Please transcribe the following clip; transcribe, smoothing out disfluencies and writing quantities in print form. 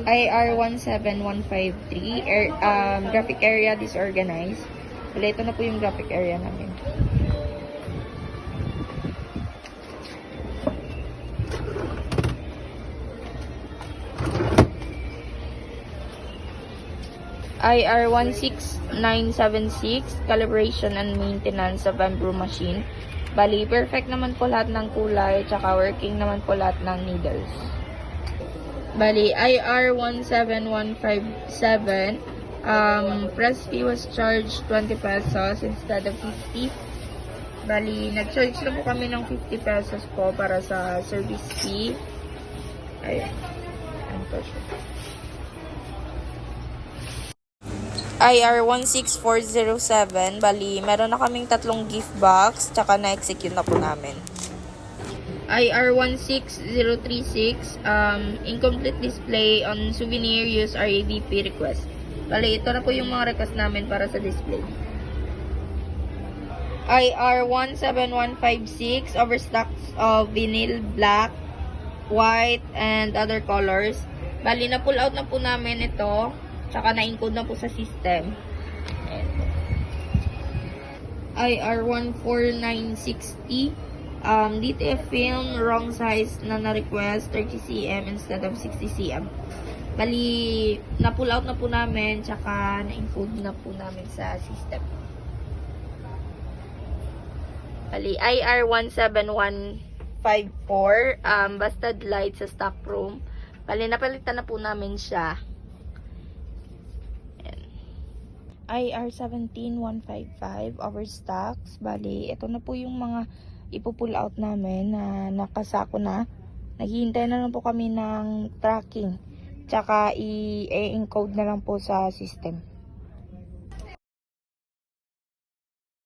IR17153, graphic area disorganized. Wala, ito na po yung graphic area namin. IR16976, calibration and maintenance of brew machine. Bali, perfect naman po lahat ng kulay, tsaka working naman po lahat ng needles. Bali, IR17157, press fee was charged 20 pesos instead of 50. Bali, nag-charge na po kami ng 50 pesos po para sa service fee. Ayan. Ayan po siya. IR16407, bali, meron na kaming tatlong gift box, tsaka na-execute na po namin. IR16036, incomplete display on souvenir use RADP request. Bali, ito na po yung mga request namin para sa display. IR17156, overstocks of vinyl black, white, and other colors. Bali, na-pull out na po namin ito. Tsaka na-encode na po sa system. IR14960, DTF film, wrong size na na-request, 30 cm instead of 60 cm. Bali, na-pull out na po namin, tsaka na-encode na po namin sa system. Bali, IR17154, busted light sa stock room. Bali, napalitan na po namin siya. IR17155, overstocks. Bali, ito na po yung mga ipupull out namin na nakasako na. Naghihintay na lang po kami ng tracking. Tsaka i-encode na lang po sa system.